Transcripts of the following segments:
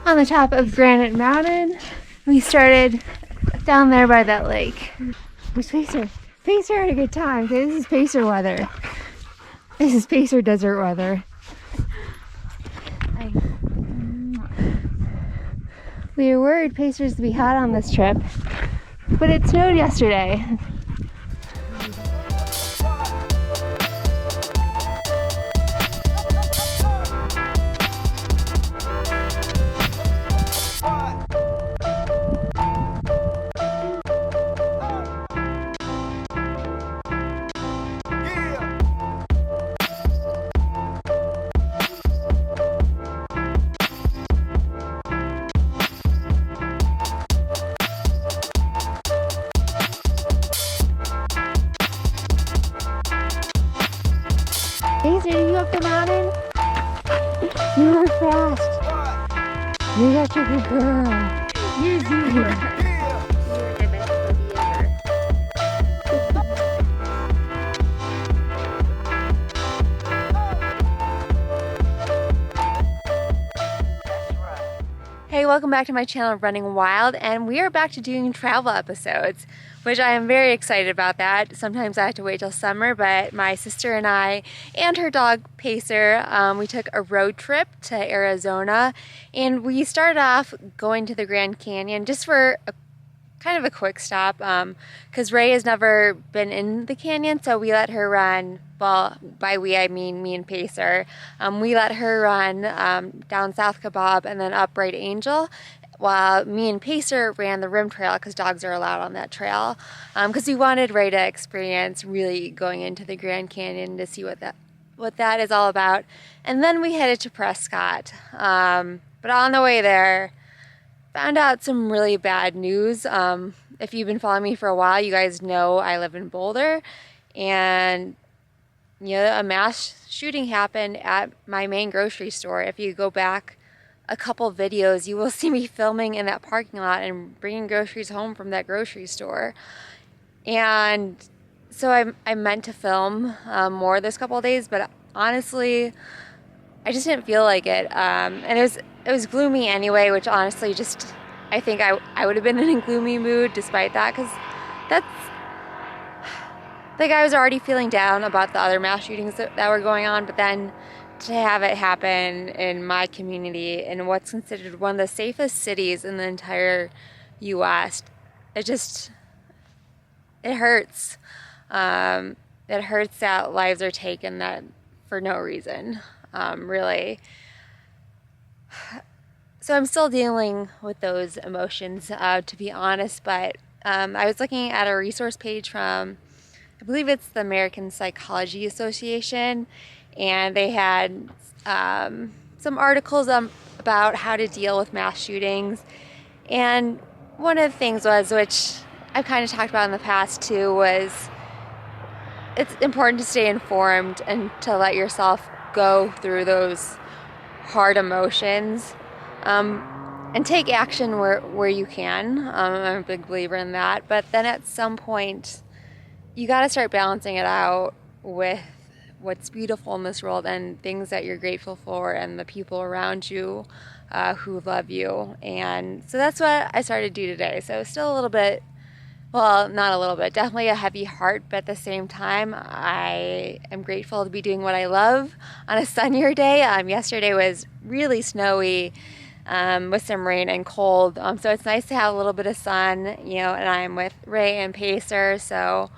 on the top of Granite Mountain. We started down there by that lake. Where's Pacer? Pacer had a good time. This is Pacer weather. This is Pacer desert weather. We were worried Pacers to be hot on this trip, but it snowed yesterday. Pacer, are you up the mountain? You were fast. You got your good girl. You're zebra. Hey, welcome back to my channel, Running Wild, and we are back to doing travel episodes, which I am very excited about that. Sometimes I have to wait till summer, but my sister and I and her dog Pacer, we took a road trip to Arizona, and we started off going to the Grand Canyon just for kind of a quick stop, because Ray has never been in the canyon, so we let her run. Well, by we I mean me and Pacer. We let her run down South Kebab and then up Bright Angel, while me and Pacer ran the rim trail because dogs are allowed on that trail. Because we wanted Ray to experience really going into the Grand Canyon to see what that is all about. And then we headed to Prescott. But on the way there, found out some really bad news. If you've been following me for a while, you guys know I live in Boulder, and a mass shooting happened at my main grocery store. If you go back a couple videos, you will see me filming in that parking lot and bringing groceries home from that grocery store. And so I meant to film more this couple of days, but honestly, I just didn't feel like it. And it was gloomy anyway, which honestly just, I think I would have been in a gloomy mood despite that, because that's, like, I was already feeling down about the other mass shootings that were going on, but then to have it happen in my community in what's considered one of the safest cities in the entire U.S., it hurts. It hurts that lives are taken that for no reason, really. So I'm still dealing with those emotions, to be honest, but I was looking at a resource page from, I believe it's the American Psychology Association, and they had some articles about how to deal with mass shootings. And one of the things was, which I've kind of talked about in the past too, was it's important to stay informed and to let yourself go through those hard emotions, and take action where you can. I'm a big believer in that. But then at some point, you got to start balancing it out with what's beautiful in this world and things that you're grateful for and the people around you who love you. And so that's what I started to do today. So still a little bit, well, not a little bit, definitely a heavy heart, but at the same time, I am grateful to be doing what I love on a sunnier day. Yesterday was really snowy, with some rain and cold. So it's nice to have a little bit of sun, and I'm with Ray and Pacer, so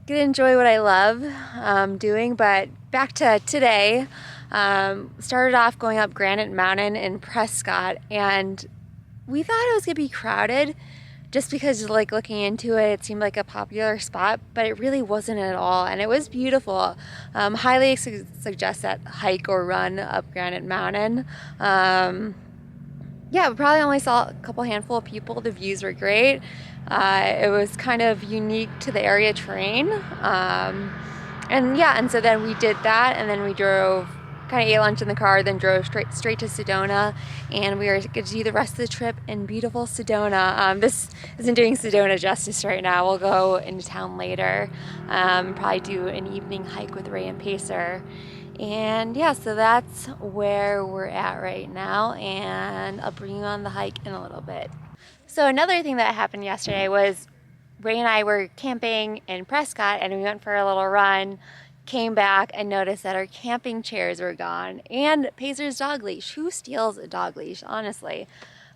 get to enjoy what I love doing. But back to today, started off going up Granite Mountain in Prescott, and we thought it was gonna be crowded just because, like, looking into it, it seemed like a popular spot, but it really wasn't at all, and it was beautiful. Highly suggest that hike or run up Granite Mountain. Yeah, we probably only saw a couple handful of people. The views were great. It was kind of unique to the area terrain. And so then we did that, and then we drove, kind of ate lunch in the car, then drove straight to Sedona, and we are going to do the rest of the trip in beautiful Sedona. This isn't doing Sedona justice right now. We'll go into town later, probably do an evening hike with Ray and Pacer. And yeah, so that's where we're at right now, and I'll bring you on the hike in a little bit. So another thing that happened yesterday was Ray and I were camping in Prescott, and we went for a little run, came back and noticed that our camping chairs were gone and Pacer's dog leash. Who steals a dog leash, honestly?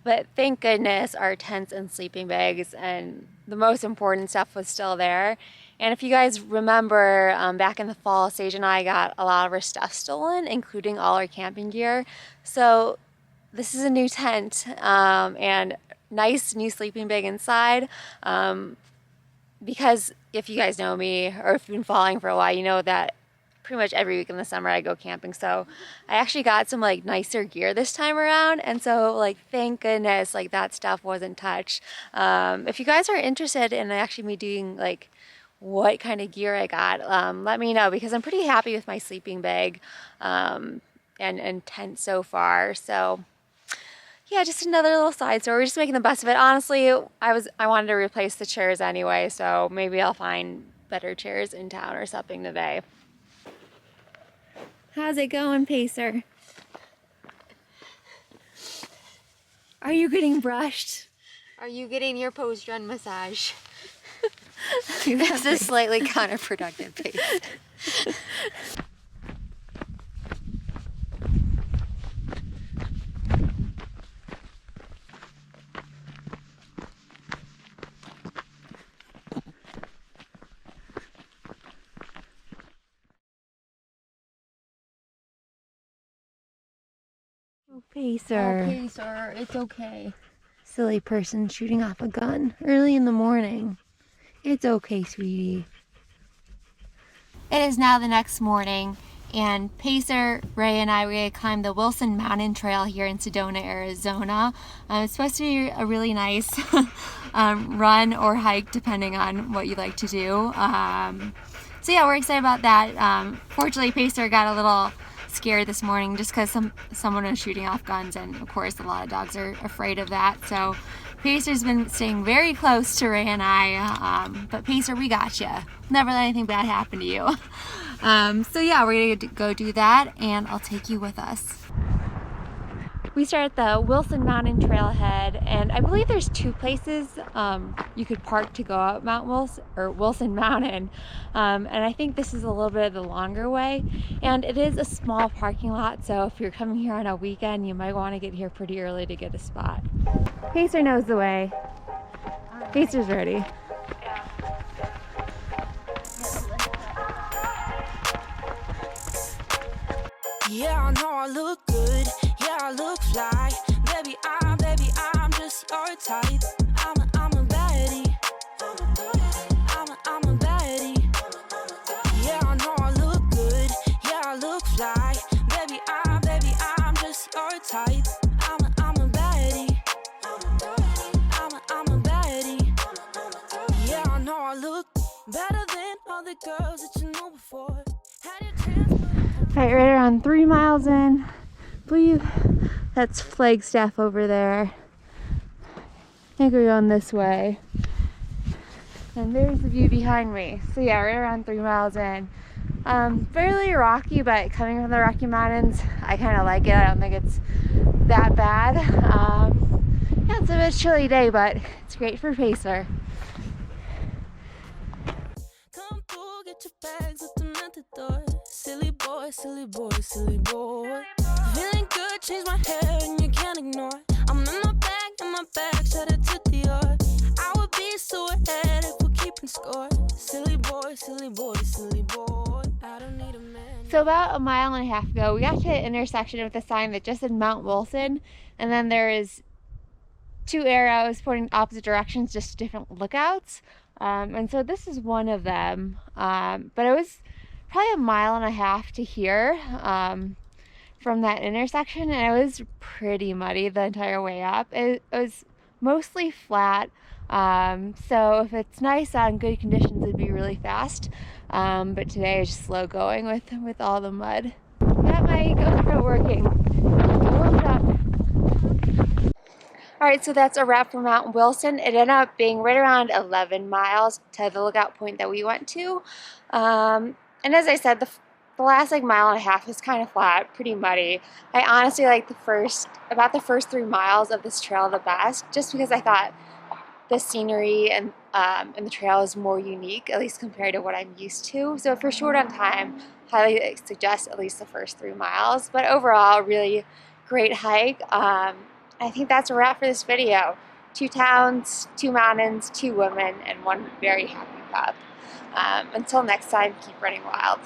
But thank goodness our tents and sleeping bags and the most important stuff was still there. And if you guys remember, back in the fall, Sage and I got a lot of our stuff stolen, including all our camping gear. So this is a new tent and nice new sleeping bag inside. Because if you guys know me or if you've been following for a while, you know that pretty much every week in the summer I go camping. So I actually got some like nicer gear this time around. And so like, thank goodness, like that stuff wasn't touched. If you guys are interested in actually me doing like what kind of gear I got, let me know, because I'm pretty happy with my sleeping bag and tent so far. So yeah, just another little side story. We're just making the best of it. Honestly, I wanted to replace the chairs anyway, so maybe I'll find better chairs in town or something today. How's it going, Pacer? Are you getting brushed? Are you getting your post-run massage? This is slightly counterproductive, Pace. Oh, Pacer. Oh, Pacer, it's okay. Silly person shooting off a gun early in the morning. It's okay, sweetie. It is now the next morning, and Pacer, Ray, and I were going to climb the Wilson Mountain Trail here in Sedona, Arizona. It's supposed to be a really nice run or hike, depending on what you like to do. So yeah, we're excited about that. Fortunately, Pacer got a little scared this morning just because someone was shooting off guns, and of course a lot of dogs are afraid of that. So Pacer's been staying very close to Ray and I, but Pacer, we got you. Never let anything bad happen to you. So yeah, we're gonna go do that, and I'll take you with us. We start at the Wilson Mountain Trailhead, and I believe there's two places you could park to go up Wilson Mountain, and I think this is a little bit of the longer way, and it is a small parking lot, so if you're coming here on a weekend, you might want to get here pretty early to get a spot. Pacer knows the way. Pacer's ready. Yeah, I know I look good. Yeah, I look fly. Baby, I'm just your type. I'm a baddie. I'm a baddie. Yeah, I know I look good. Yeah, I look fly. Baby, I'm just your type. I'm a baddie. I'm a baddie. Yeah, I know I look better than all the girls that you knew before. Had your chance. Alright, right around 3 miles in. I believe that's Flagstaff over there. I think we're going this way. And there's the view behind me. So yeah, right around 3 miles in. Fairly rocky, but coming from the Rocky Mountains, I kind of like it. I don't think it's that bad. Yeah, it's a bit chilly day, but it's great for Pacer. Come through, get your bags, let them at the door. Silly boy, silly boy, silly boy. Feeling good, change my hair and you can't ignore. I'm in my bag, shout out to Dior. I would be so ahead if we're keeping score. Silly boy, silly boy, silly boy. I don't need a man. So about a mile and a half ago, we got to an intersection with a sign that just said Mount Wilson, and then there is 2 arrows pointing opposite directions, just different lookouts. And so this is one of them, but it was probably a mile and a half to here from that intersection, and it was pretty muddy the entire way up. It was mostly flat, so if it's nice on good conditions, it'd be really fast, but today is just slow going with all the mud. Got my GoPro working. Warmed up. Alright, so that's a wrap for Mount Wilson. It ended up being right around 11 miles to the lookout point that we went to. And as I said, the The last like mile and a half is kind of flat, pretty muddy. I honestly like about the first 3 miles of this trail the best, just because I thought the scenery and the trail is more unique, at least compared to what I'm used to. So if you're short on time, highly suggest at least the first 3 miles. But overall, a really great hike. I think that's a wrap for this video. 2 towns, 2 mountains, 2 women, and 1 very happy pup. Until next time, keep running wild.